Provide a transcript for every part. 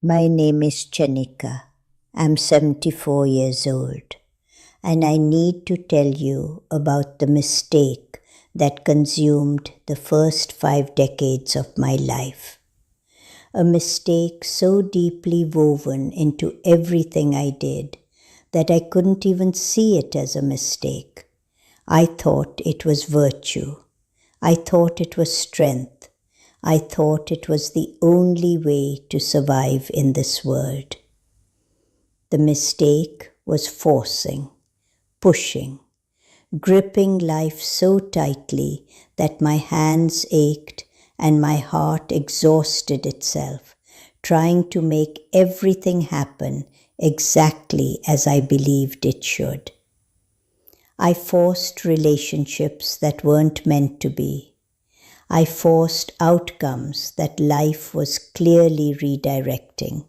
My name is Chanika. I'm 74 years old, and I need to tell you about the mistake that consumed the first 5 decades of my life. A mistake so deeply woven into everything I did that I couldn't even see it as a mistake. I thought it was virtue. I thought it was strength. I thought it was the only way to survive in this world. The mistake was forcing, pushing, gripping life so tightly that my hands ached and my heart exhausted itself, trying to make everything happen exactly as I believed it should. I forced relationships that weren't meant to be. I forced outcomes that life was clearly redirecting.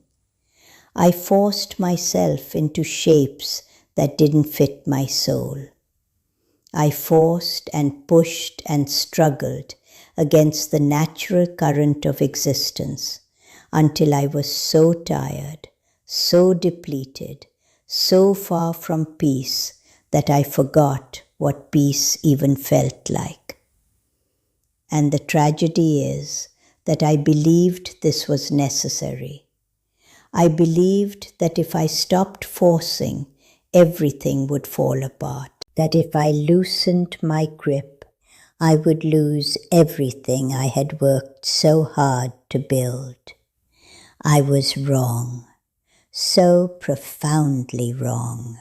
I forced myself into shapes that didn't fit my soul. I forced and pushed and struggled against the natural current of existence until I was so tired, so depleted, so far from peace that I forgot what peace even felt like. And the tragedy is that I believed this was necessary. I believed that if I stopped forcing, everything would fall apart. That if I loosened my grip, I would lose everything I had worked so hard to build. I was wrong, so profoundly wrong.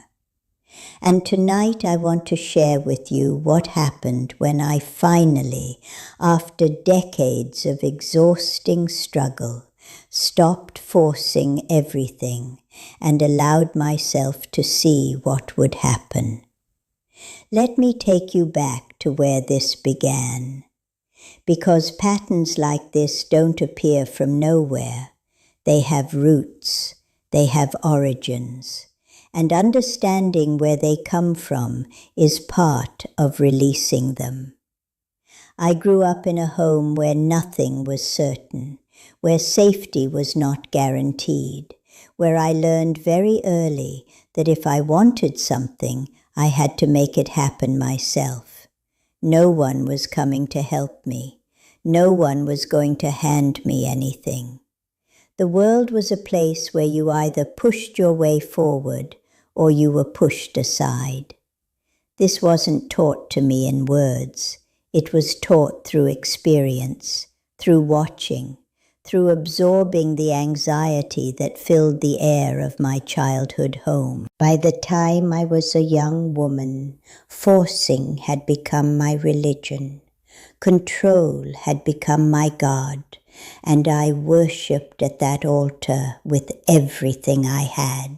And tonight I want to share with you what happened when I finally, after decades of exhausting struggle, stopped forcing everything and allowed myself to see what would happen. Let me take you back to where this began, because patterns like this don't appear from nowhere. They have roots, they have origins. And understanding where they come from is part of releasing them. I grew up in a home where nothing was certain, where safety was not guaranteed, where I learned very early that if I wanted something, I had to make it happen myself. No one was coming to help me. No one was going to hand me anything. The world was a place where you either pushed your way forward or you were pushed aside. This wasn't taught to me in words. It was taught through experience, through watching, through absorbing the anxiety that filled the air of my childhood home. By the time I was a young woman, forcing had become my religion. Control had become my God, and I worshipped at that altar with everything I had.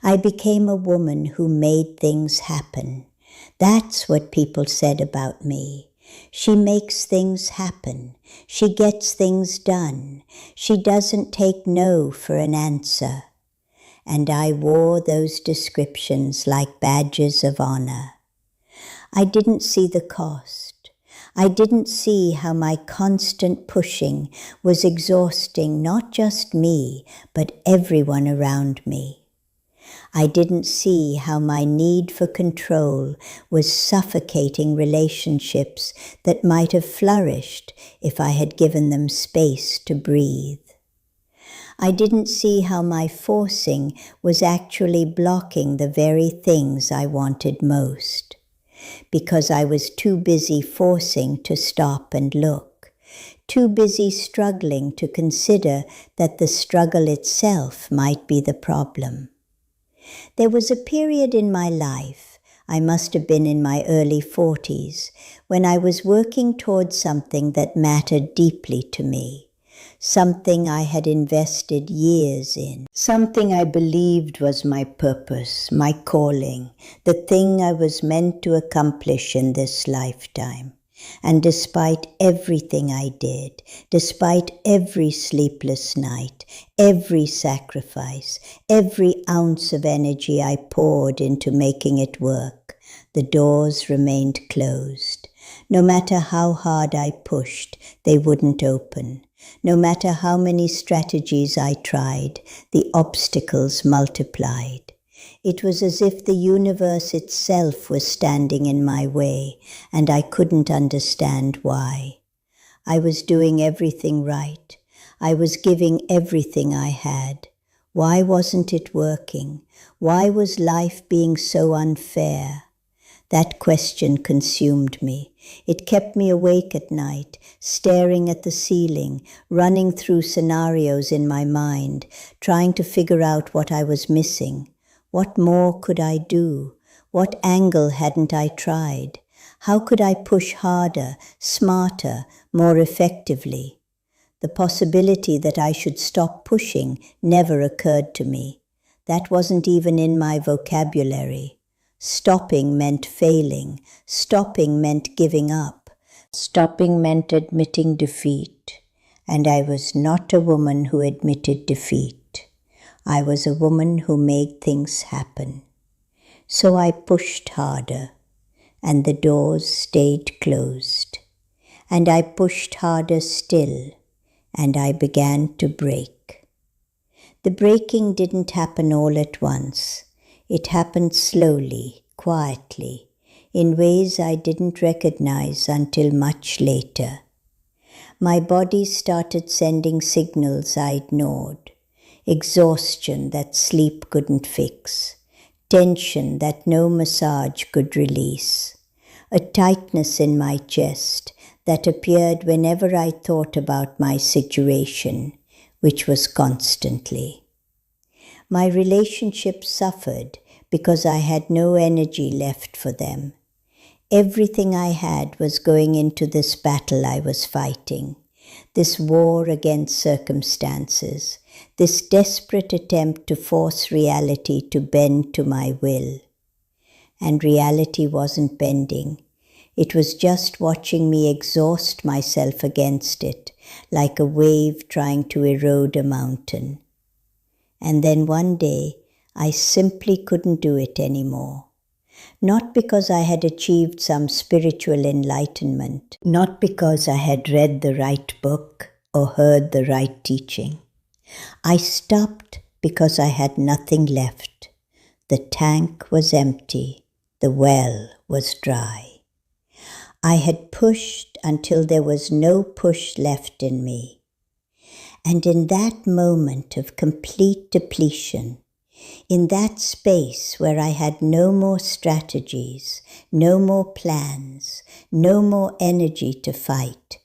I became a woman who made things happen. That's what people said about me. She makes things happen. She gets things done. She doesn't take no for an answer. And I wore those descriptions like badges of honor. I didn't see the cost. I didn't see how my constant pushing was exhausting not just me, but everyone around me. I didn't see how my need for control was suffocating relationships that might have flourished if I had given them space to breathe. I didn't see how my forcing was actually blocking the very things I wanted most, because I was too busy forcing to stop and look, too busy struggling to consider that the struggle itself might be the problem. There was a period in my life, I must have been in my early 40s, when I was working towards something that mattered deeply to me, something I had invested years in, something I believed was my purpose, my calling, the thing I was meant to accomplish in this lifetime. And despite everything I did, despite every sleepless night, every sacrifice, every ounce of energy I poured into making it work, the doors remained closed. No matter how hard I pushed, they wouldn't open. No matter how many strategies I tried, the obstacles multiplied. It was as if the universe itself was standing in my way, and I couldn't understand why. I was doing everything right. I was giving everything I had. Why wasn't it working? Why was life being so unfair? That question consumed me. It kept me awake at night, staring at the ceiling, running through scenarios in my mind, trying to figure out what I was missing. What more could I do? What angle hadn't I tried? How could I push harder, smarter, more effectively? The possibility that I should stop pushing never occurred to me. That wasn't even in my vocabulary. Stopping meant failing. Stopping meant giving up. Stopping meant admitting defeat. And I was not a woman who admitted defeat. I was a woman who made things happen. So I pushed harder, and the doors stayed closed. And I pushed harder still, and I began to break. The breaking didn't happen all at once. It happened slowly, quietly, in ways I didn't recognize until much later. My body started sending signals I ignored. Exhaustion that sleep couldn't fix. Tension that no massage could release. A tightness in my chest that appeared whenever I thought about my situation, which was constantly. My relationships suffered because I had no energy left for them. Everything I had was going into this battle I was fighting, this war against circumstances, this desperate attempt to force reality to bend to my will. And reality wasn't bending. It was just watching me exhaust myself against it, like a wave trying to erode a mountain. And then one day, I simply couldn't do it anymore. Not because I had achieved some spiritual enlightenment, not because I had read the right book or heard the right teaching. I stopped because I had nothing left. The tank was empty, the well was dry. I had pushed until there was no push left in me. And in that moment of complete depletion, in that space where I had no more strategies, no more plans, no more energy to fight,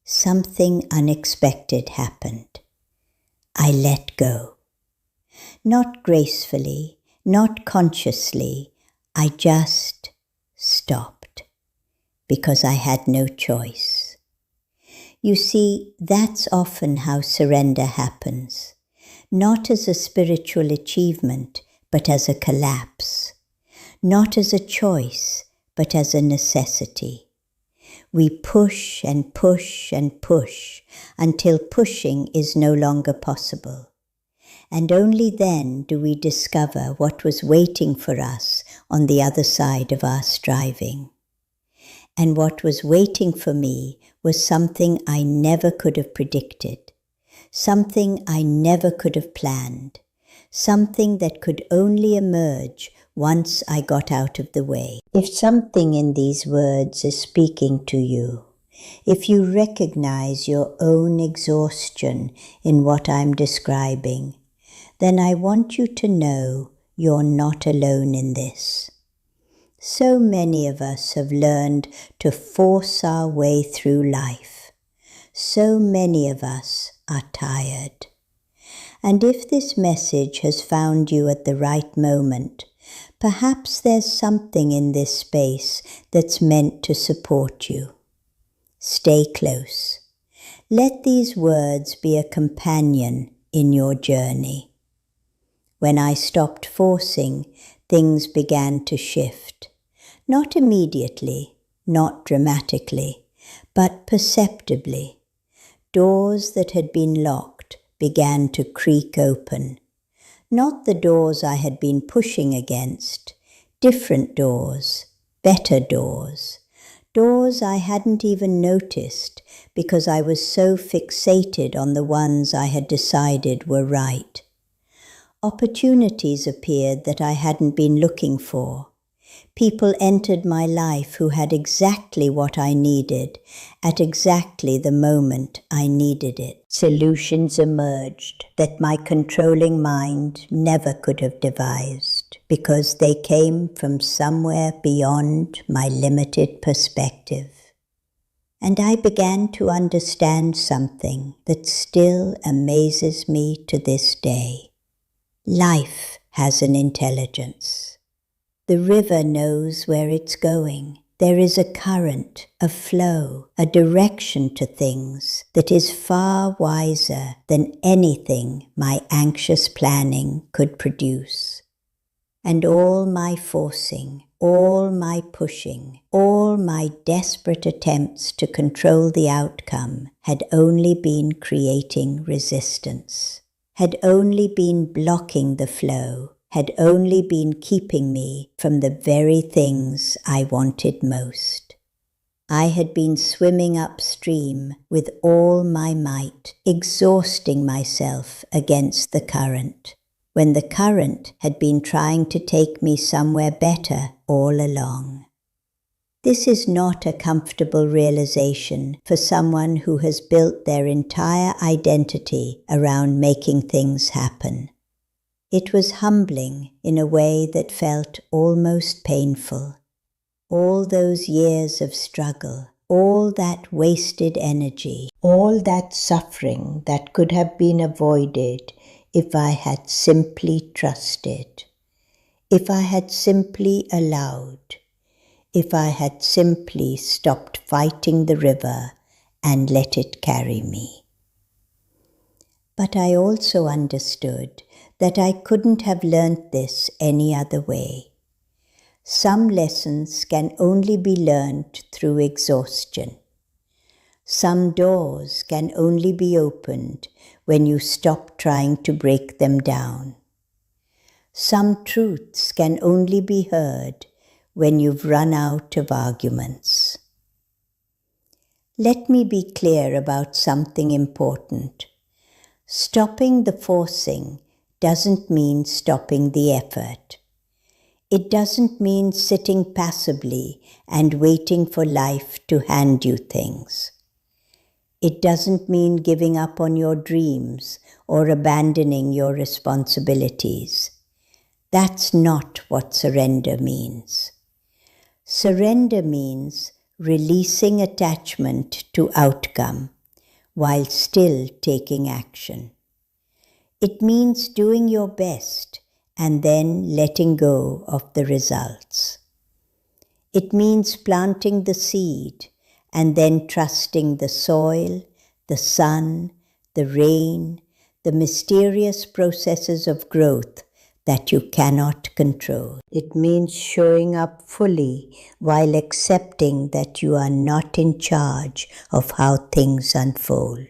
something unexpected happened. I let go. Not gracefully, not consciously, I just stopped because I had no choice. You see, that's often how surrender happens. Not as a spiritual achievement, but as a collapse. Not as a choice, but as a necessity. We push and push and push until pushing is no longer possible. And only then do we discover what was waiting for us on the other side of our striving. And what was waiting for me was something I never could have predicted. Something I never could have planned, something that could only emerge once I got out of the way. If something in these words is speaking to you, if you recognize your own exhaustion in what I'm describing, then I want you to know you're not alone in this. So many of us have learned to force our way through life. So many of us are tired. And if this message has found you at the right moment, perhaps there's something in this space that's meant to support you. Stay close. Let these words be a companion in your journey. When I stopped forcing, things began to shift. Not immediately, not dramatically, but perceptibly. Doors that had been locked began to creak open. Not the doors I had been pushing against, different doors, better doors, Doors I hadn't even noticed because I was so fixated on the ones I had decided were right. Opportunities appeared that I hadn't been looking for. People entered my life who had exactly what I needed at exactly the moment I needed it. Solutions emerged that my controlling mind never could have devised because they came from somewhere beyond my limited perspective. And I began to understand something that still amazes me to this day. Life has an intelligence. The river knows where it's going. There is a current, a flow, a direction to things that is far wiser than anything my anxious planning could produce. And all my forcing, all my pushing, all my desperate attempts to control the outcome had only been creating resistance, had only been blocking the flow, had only been keeping me from the very things I wanted most. I had been swimming upstream with all my might, exhausting myself against the current, when the current had been trying to take me somewhere better all along. This is not a comfortable realization for someone who has built their entire identity around making things happen. It was humbling in a way that felt almost painful. All those years of struggle, all that wasted energy, all that suffering that could have been avoided if I had simply trusted, if I had simply allowed, if I had simply stopped fighting the river and let it carry me. But I also understood that I couldn't have learnt this any other way. Some lessons can only be learnt through exhaustion. Some doors can only be opened when you stop trying to break them down. Some truths can only be heard when you've run out of arguments. Let me be clear about something important. Stopping the forcing doesn't mean stopping the effort. It doesn't mean sitting passively and waiting for life to hand you things. It doesn't mean giving up on your dreams or abandoning your responsibilities. That's not what surrender means. Surrender means releasing attachment to outcome while still taking action. It means doing your best and then letting go of the results. It means planting the seed and then trusting the soil, the sun, the rain, the mysterious processes of growth that you cannot control. It means showing up fully while accepting that you are not in charge of how things unfold.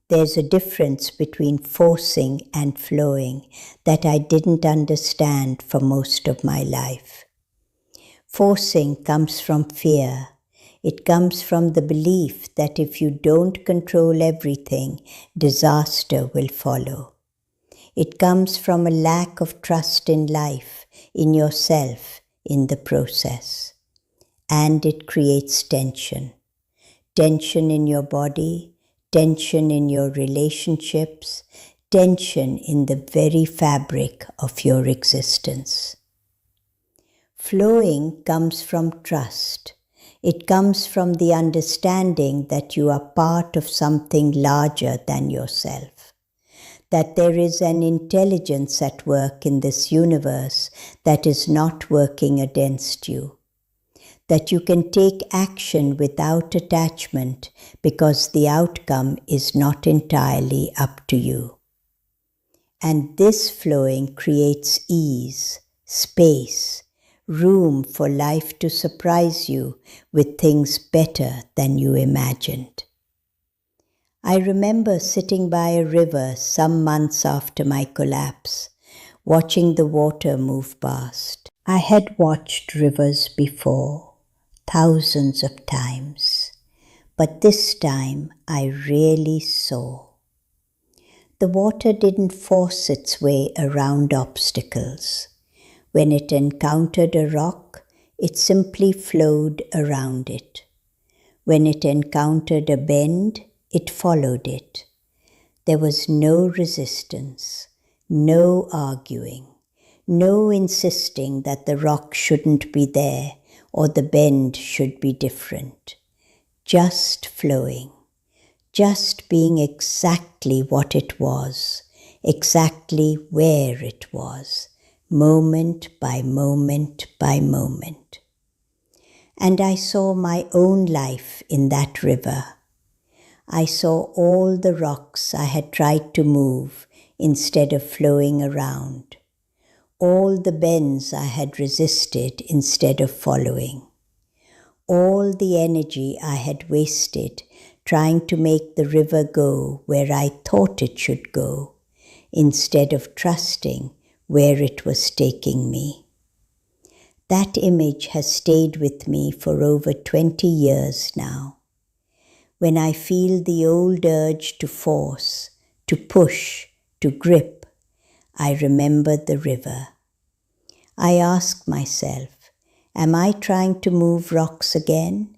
There's a difference between forcing and flowing that I didn't understand for most of my life. Forcing comes from fear. It comes from the belief that if you don't control everything, disaster will follow. It comes from a lack of trust in life, in yourself, in the process. And it creates tension. Tension in your body, tension in your relationships, tension in the very fabric of your existence. Flowing comes from trust. It comes from the understanding that you are part of something larger than yourself, that there is an intelligence at work in this universe that is not working against you, that you can take action without attachment because the outcome is not entirely up to you. And this flowing creates ease, space, room for life to surprise you with things better than you imagined. I remember sitting by a river some months after my collapse, watching the water move past. I had watched rivers before, thousands of times, but this time I really saw. The water didn't force its way around obstacles. When it encountered a rock, it simply flowed around it. When it encountered a bend, it followed it. There was no resistance, no arguing, no insisting that the rock shouldn't be there or the bend should be different. Just flowing, just being exactly what it was, exactly where it was, moment by moment by moment. And I saw my own life in that river. I saw all the rocks I had tried to move instead of flowing around, all the bends I had resisted instead of following, all the energy I had wasted trying to make the river go where I thought it should go, instead of trusting where it was taking me. That image has stayed with me for over 20 years now. When I feel the old urge to force, to push, to grip, I remember the river. I ask myself, am I trying to move rocks again?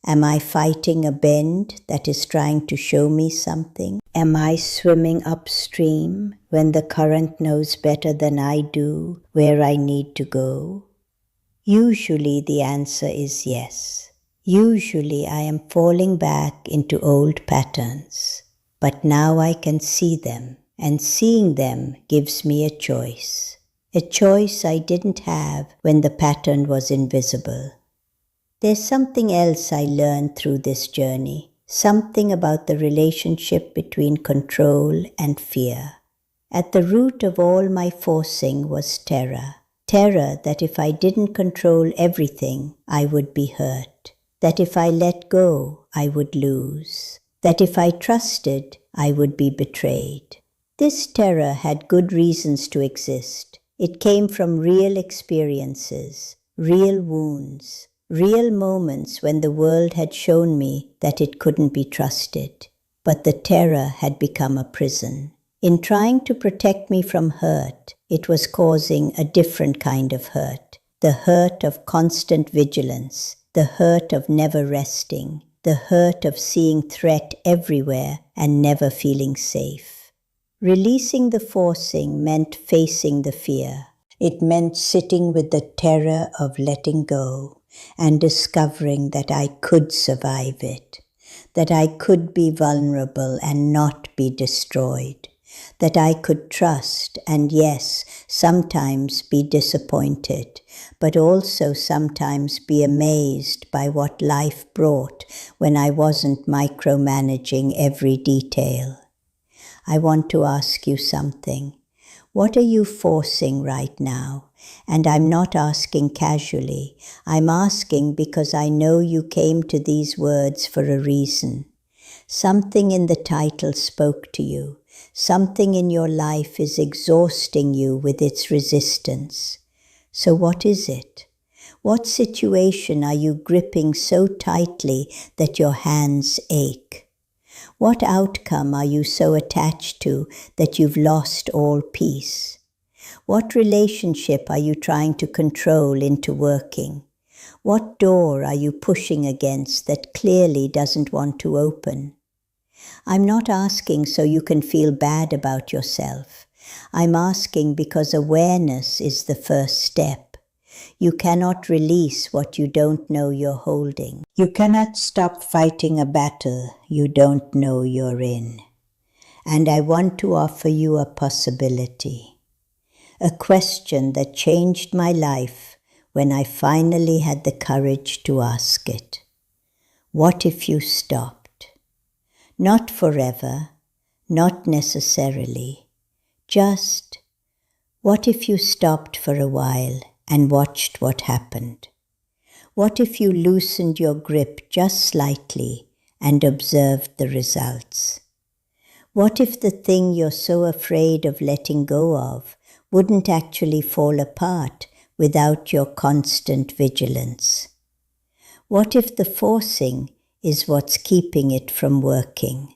Am I fighting a bend that is trying to show me something? Am I swimming upstream when the current knows better than I do where I need to go? Usually the answer is yes. Usually I am falling back into old patterns, but now I can see them, and seeing them gives me a choice I didn't have when the pattern was invisible. There's something else I learned through this journey, something about the relationship between control and fear. At the root of all my forcing was terror. Terror that if I didn't control everything, I would be hurt. That if I let go, I would lose. That if I trusted, I would be betrayed. This terror had good reasons to exist. It came from real experiences, real wounds, real moments when the world had shown me that it couldn't be trusted. But the terror had become a prison. In trying to protect me from hurt, it was causing a different kind of hurt. The hurt of constant vigilance, the hurt of never resting, the hurt of seeing threat everywhere and never feeling safe. Releasing the forcing meant facing the fear. It meant sitting with the terror of letting go and discovering that I could survive it, that I could be vulnerable and not be destroyed, that I could trust and yes, sometimes be disappointed, but also sometimes be amazed by what life brought when I wasn't micromanaging every detail. I want to ask you something. What are you forcing right now? And I'm not asking casually. I'm asking because I know you came to these words for a reason. Something in the title spoke to you. Something in your life is exhausting you with its resistance. So what is it? What situation are you gripping so tightly that your hands ache? What outcome are you so attached to that you've lost all peace? What relationship are you trying to control into working? What door are you pushing against that clearly doesn't want to open? I'm not asking so you can feel bad about yourself. I'm asking because awareness is the first step. You cannot release what you don't know you're holding. You cannot stop fighting a battle you don't know you're in. And I want to offer you a possibility, a question that changed my life when I finally had the courage to ask it. What if you stopped? Not forever, not necessarily, just what if you stopped for a while and watched what happened? What if you loosened your grip just slightly and observed the results? What if the thing you're so afraid of letting go of wouldn't actually fall apart without your constant vigilance? What if the forcing is what's keeping it from working?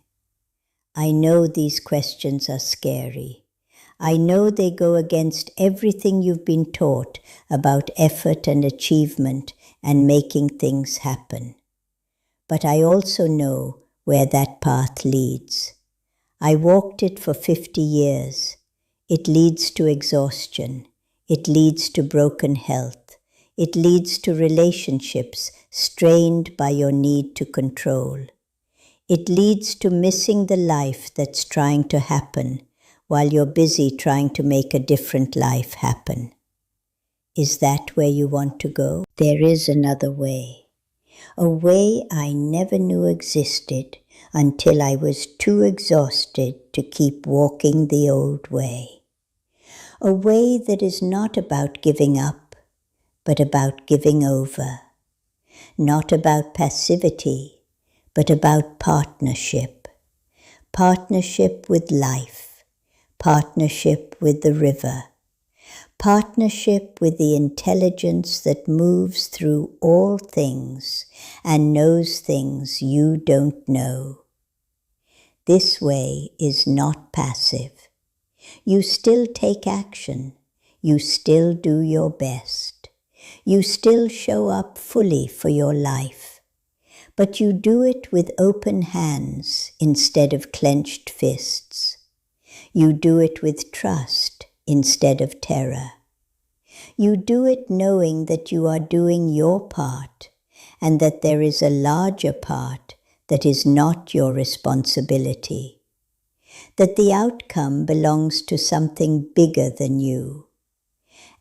I know these questions are scary. I know they go against everything you've been taught about effort and achievement and making things happen. But I also know where that path leads. I walked it for 50 years. It leads to exhaustion. It leads to broken health. It leads to relationships strained by your need to control. It leads to missing the life that's trying to happen while you're busy trying to make a different life happen. Is that where you want to go? There is another way. A way I never knew existed until I was too exhausted to keep walking the old way. A way that is not about giving up, but about giving over. Not about passivity, but about partnership. Partnership with life. Partnership with the river. Partnership with the intelligence that moves through all things and knows things you don't know. This way is not passive. You still take action. You still do your best. You still show up fully for your life. But you do it with open hands instead of clenched fists. You do it with trust instead of terror. You do it knowing that you are doing your part and that there is a larger part that is not your responsibility, that the outcome belongs to something bigger than you,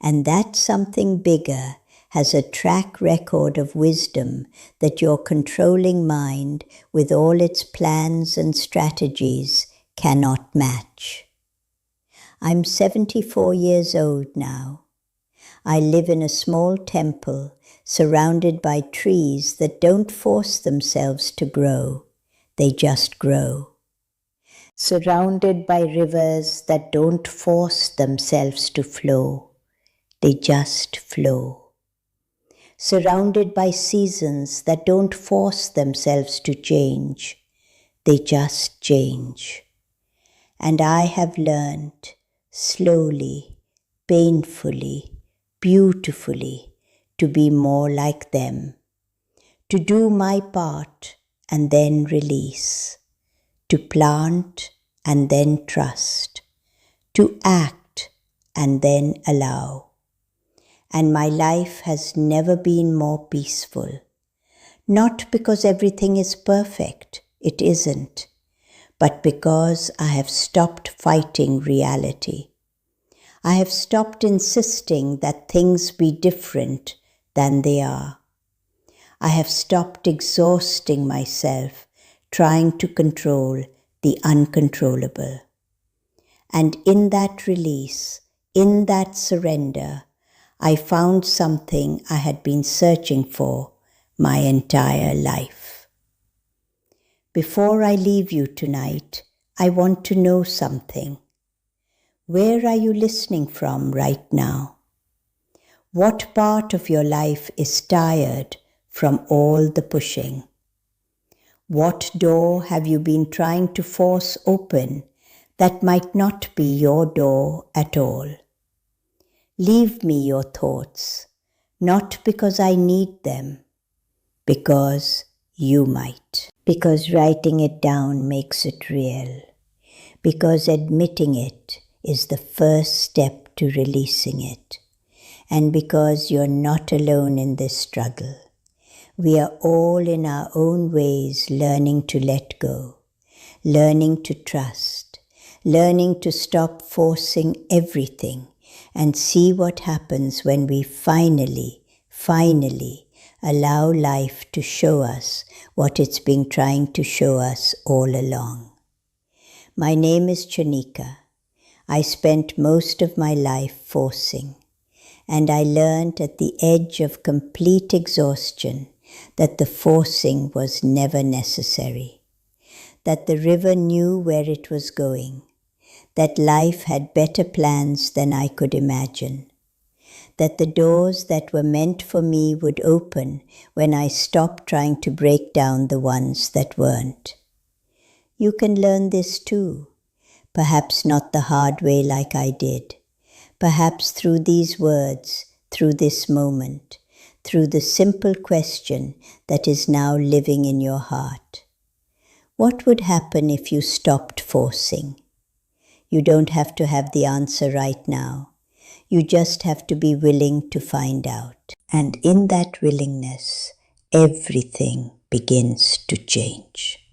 and that something bigger has a track record of wisdom that your controlling mind, with all its plans and strategies, cannot match. I'm 74 years old now. I live in a small temple surrounded by trees that don't force themselves to grow, they just grow. Surrounded by rivers that don't force themselves to flow, they just flow. Surrounded by seasons that don't force themselves to change, they just change. And I have learned, slowly, painfully, beautifully, to be more like them, to do my part and then release, to plant and then trust, to act and then allow. And my life has never been more peaceful, not because everything is perfect, it isn't, but because I have stopped fighting reality. I have stopped insisting that things be different than they are. I have stopped exhausting myself trying to control the uncontrollable. And in that release, in that surrender, I found something I had been searching for my entire life. Before I leave you tonight, I want to know something. Where are you listening from right now? What part of your life is tired from all the pushing? What door have you been trying to force open that might not be your door at all? Leave me your thoughts, not because I need them, because you might. Because writing it down makes it real. Because admitting it is the first step to releasing it. And because you're not alone in this struggle. We are all in our own ways learning to let go, learning to trust, learning to stop forcing everything and see what happens when we finally allow life to show us what it's been trying to show us all along. My name is Chanika. I spent most of my life forcing, and I learned at the edge of complete exhaustion that the forcing was never necessary, that the river knew where it was going, that life had better plans than I could imagine, that the doors that were meant for me would open when I stopped trying to break down the ones that weren't. You can learn this too, perhaps not the hard way like I did, perhaps through these words, through this moment, through the simple question that is now living in your heart. What would happen if you stopped forcing? You don't have to have the answer right now. You just have to be willing to find out. And in that willingness, everything begins to change.